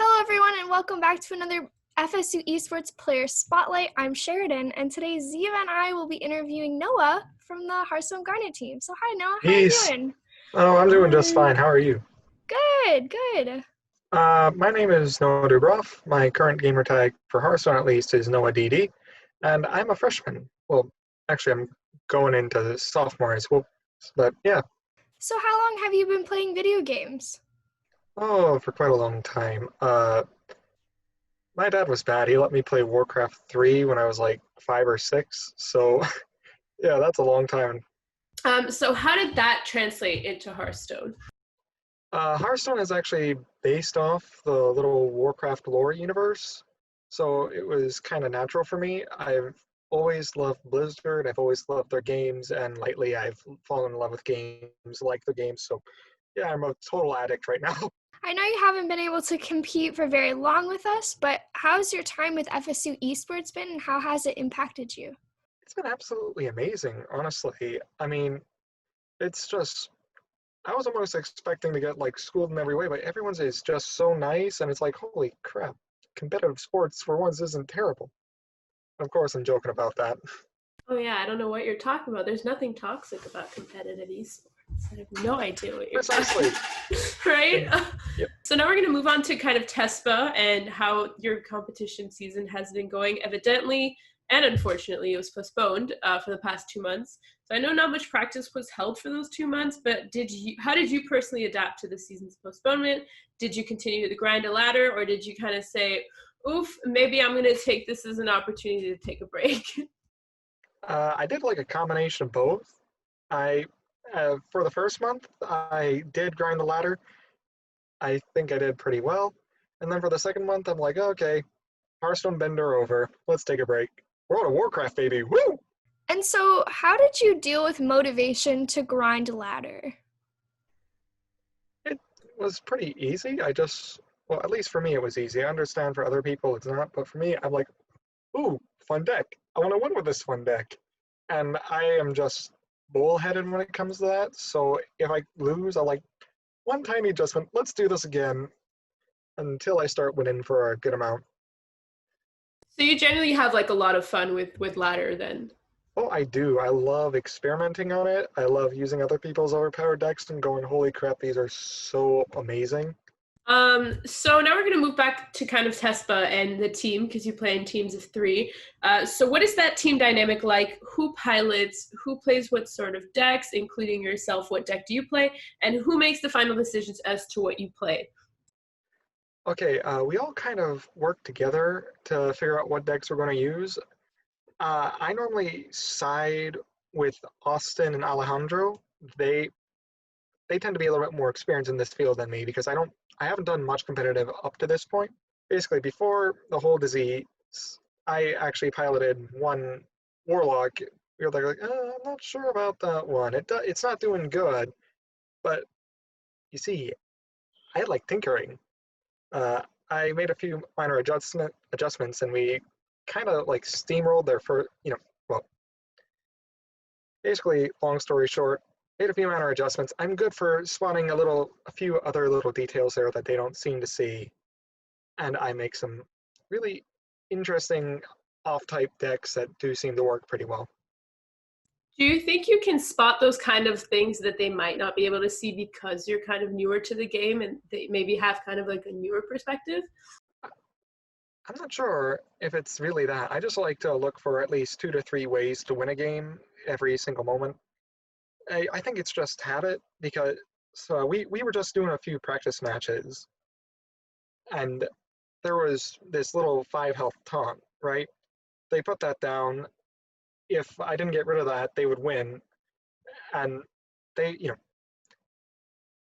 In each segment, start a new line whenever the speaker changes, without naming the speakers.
Hello everyone and welcome back to another FSU Esports Player Spotlight. I'm Sheridan and today Ziva and I will be interviewing Noah from the Hearthstone Garnet team. So hi Noah, how are you doing?
Oh, I'm doing just fine. How are you?
Good.
My name is Noahdd Dubroff. My current gamer tag for Hearthstone, at least, is Noahdd, and I'm a freshman. Well, actually, I'm going into sophomore as well, but yeah.
So how long have you been playing video games?
Oh, for quite a long time. My dad was bad. He let me play Warcraft 3 when I was like 5 or 6, so yeah, that's a long time.
So how did that translate into Hearthstone?
Hearthstone is actually based off the little Warcraft lore universe, so it was kind of natural for me. I've always loved Blizzard, I've always loved their games, and lately I've fallen in love with games like their games, so yeah, I'm a total addict right now.
I know you haven't been able to compete for very long with us, but how's your time with FSU Esports been and how has it impacted you?
It's been absolutely amazing, honestly. I mean, it's just, I was almost expecting to get like schooled in every way, but everyone's is just so nice, and it's like, holy crap, competitive sports for once isn't terrible. Of course, I'm joking about that.
Oh yeah, I don't know what you're talking about. There's nothing toxic about competitive esports. I have no idea what you're talking about. Right?
Yep.
So now we're going to move on to kind of Tespa and how your competition season has been going. Evidently, and unfortunately, it was postponed for the past 2 months. So I know not much practice was held for those 2 months, but how did you personally adapt to the season's postponement? Did you continue to grind a ladder, or did you kind of say, oof, maybe I'm going to take this as an opportunity to take a break?
I did like a combination of both. For the first month, I did grind the ladder. I think I did pretty well. And then for the second month, I'm like, okay, Hearthstone Bender over. Let's take a break. We're on a Warcraft, baby. Woo!
And so how did you deal with motivation to grind ladder?
It was pretty easy. Well, at least for me, it was easy. I understand for other people it's not, but for me, I'm like, ooh, fun deck. I want to win with this fun deck. And I am just bullheaded when it comes to that. So if I lose, I like one tiny adjustment. Let's do this again until I start winning for a good amount.
So you generally have like a lot of fun with ladder then?
Oh, I do. I love experimenting on it. I love using other people's overpowered decks and going, holy crap, these are so amazing.
So now we're going to move back to kind of Tespa and the team because you play in teams of 3. So what is that team dynamic like? Who pilots? Who plays what sort of decks, including yourself? What deck do you play? And who makes the final decisions as to what you play?
Okay, we all kind of work together to figure out what decks we're going to use. I normally side with Austin and Alejandro. They tend to be a little bit more experienced in this field than me because I haven't done much competitive up to this point. Basically, before the whole disease, I actually piloted one Warlock. We were like, I'm not sure about that one. It's not doing good, but you see, I like tinkering. I made a few minor adjustments, and we kind of like steamrolled their first. Well, basically, long story short, made a few minor adjustments. I'm good for spotting a few other little details there that they don't seem to see, and I make some really interesting off-type decks that do seem to work pretty well.
Do you think you can spot those kind of things that they might not be able to see because you're kind of newer to the game and they maybe have kind of like a newer perspective?
I'm not sure if it's really that. I just like to look for at least 2 to 3 ways to win a game every single moment. I think it's just habit because we were just doing a few practice matches, and there was this little 5 health taunt, right? They put that down. If I didn't get rid of that, they would win. And they,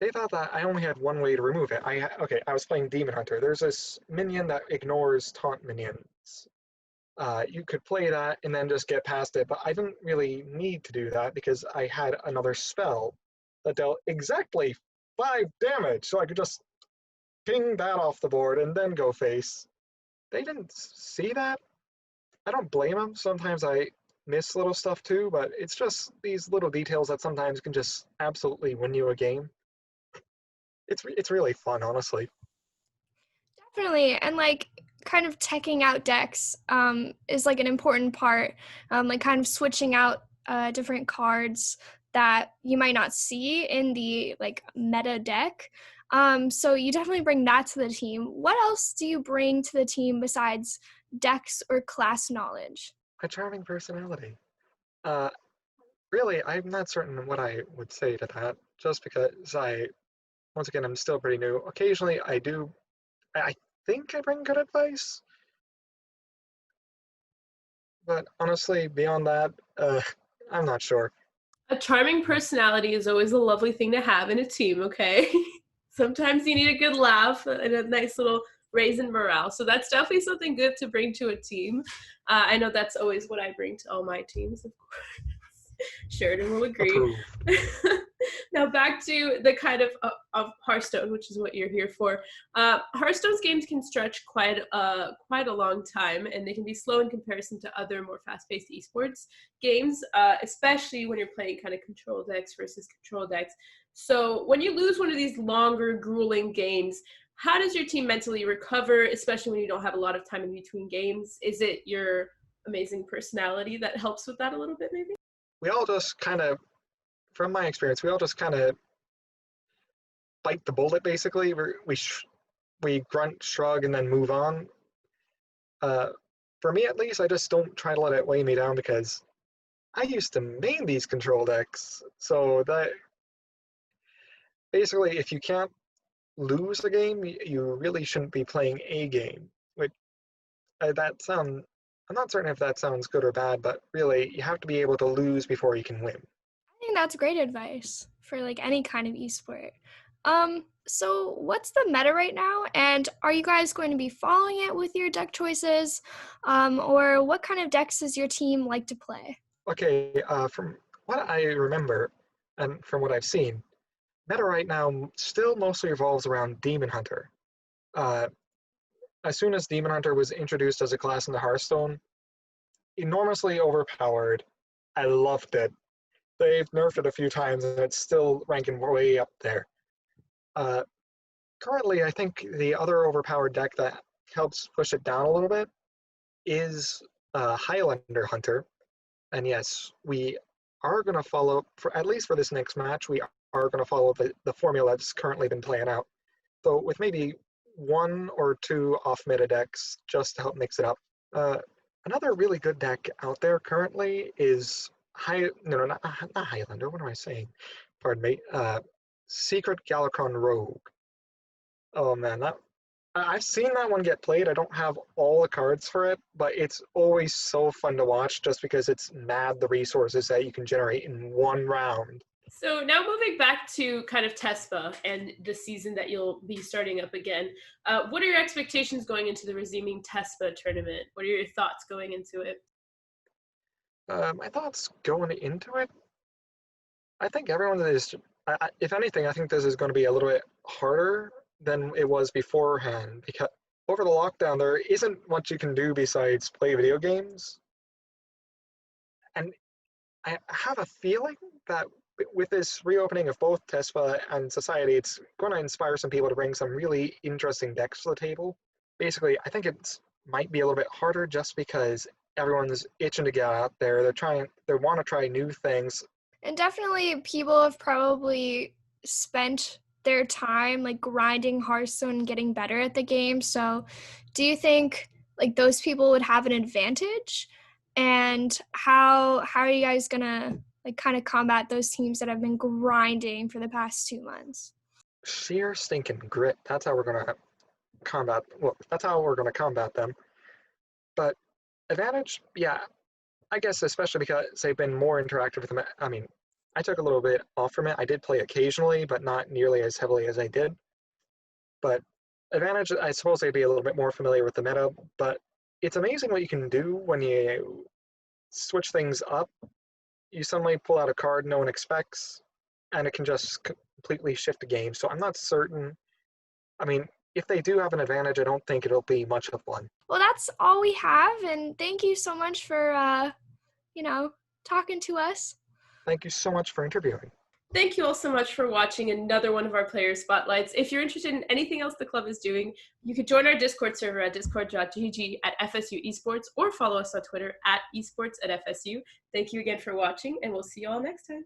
they thought that I only had one way to remove it. I was playing Demon Hunter. There's this minion that ignores taunt minions. You could play that and then just get past it, but I didn't really need to do that because I had another spell that dealt exactly 5 damage, so I could just ping that off the board and then go face. They didn't see that. I don't blame them. Sometimes I miss little stuff too, but it's just these little details that sometimes can just absolutely win you a game. It's really fun, honestly.
Definitely, and like kind of teching out decks is like an important part, like kind of switching out different cards that you might not see in the like meta deck. So you definitely bring that to the team. What else do you bring to the team besides decks or class knowledge?
A charming personality. Really, I'm not certain what I would say to that, just because once again, I'm still pretty new. Occasionally, I think I bring good advice, but honestly, beyond that, I'm not sure.
A charming personality is always a lovely thing to have in a team, okay? Sometimes you need a good laugh and a nice little raise in morale. So that's definitely something good to bring to a team. I know that's always what I bring to all my teams, of course. Sheridan will agree.
Approved.
Now back to the kind of Hearthstone, which is what you're here for. Hearthstone's games can stretch quite a long time, and they can be slow in comparison to other more fast-paced esports games, especially when you're playing kind of control decks versus control decks. So when you lose one of these longer, grueling games, how does your team mentally recover, especially when you don't have a lot of time in between games? Is it your amazing personality that helps with that a little bit, maybe?
We all just kind of, from my experience, we all just kind of bite the bullet, basically. We grunt, shrug, and then move on. For me, at least, I just don't try to let it weigh me down because I used to main these control decks. So that basically, if you can't lose a game, you really shouldn't be playing a game. Which I'm not certain if that sounds good or bad, but really, you have to be able to lose before you can win.
I think that's great advice for like any kind of esport. So what's the meta right now, and are you guys going to be following it with your deck choices, or what kind of decks does your team like to play?
Okay, from what I remember and from what I've seen, meta right now still mostly revolves around Demon Hunter. As soon as Demon Hunter was introduced as a class in the Hearthstone, enormously overpowered. I loved it. They've nerfed it a few times and it's still ranking way up there. Currently, I think the other overpowered deck that helps push it down a little bit is Highlander Hunter. And yes, we are going to follow, at least for this next match, we are going to follow the formula that's currently been playing out. So with maybe one or two off meta decks just to help mix it up. Another really good deck out there currently is not Highlander. What am I saying? Pardon me. Secret Galakron Rogue. Oh man, I've seen that one get played. I don't have all the cards for it, but it's always so fun to watch just because it's mad the resources that you can generate in one round.
So now moving back to kind of Tespa and the season that you'll be starting up again, what are your expectations going into the resuming Tespa tournament? What are your thoughts going into it?
My thoughts going into it, I think everyone is, if anything, I think this is going to be a little bit harder than it was beforehand because over the lockdown, there isn't much you can do besides play video games. And I have a feeling that with this reopening of both Tespa and Society, it's going to inspire some people to bring some really interesting decks to the table. Basically, I think it might be a little bit harder just because everyone's itching to get out there. They want to try new things.
And definitely people have probably spent their time like grinding Hearthstone and getting better at the game. So do you think like those people would have an advantage? And how are you guys gonna like kind of combat those teams that have been grinding for the past 2 months?
Sheer stinking grit. That's how we're gonna combat. Well, that's how we're gonna combat them. But advantage, yeah, I guess especially because they've been more interactive with them. I mean, I took a little bit off from it. I did play occasionally, but not nearly as heavily as I did. But advantage, I suppose they'd be a little bit more familiar with the meta. But it's amazing what you can do when you switch things up. You suddenly pull out a card no one expects, and it can just completely shift the game. So I'm not certain. I mean, if they do have an advantage, I don't think it'll be much of one.
Well, that's all we have, and thank you so much for, talking to us.
Thank you so much for interviewing.
Thank you all so much for watching another one of our player spotlights. If you're interested in anything else the club is doing, you could join our Discord server at discord.gg/FSU Esports or follow us on Twitter @esports@FSU. Thank you again for watching, and we'll see you all next time.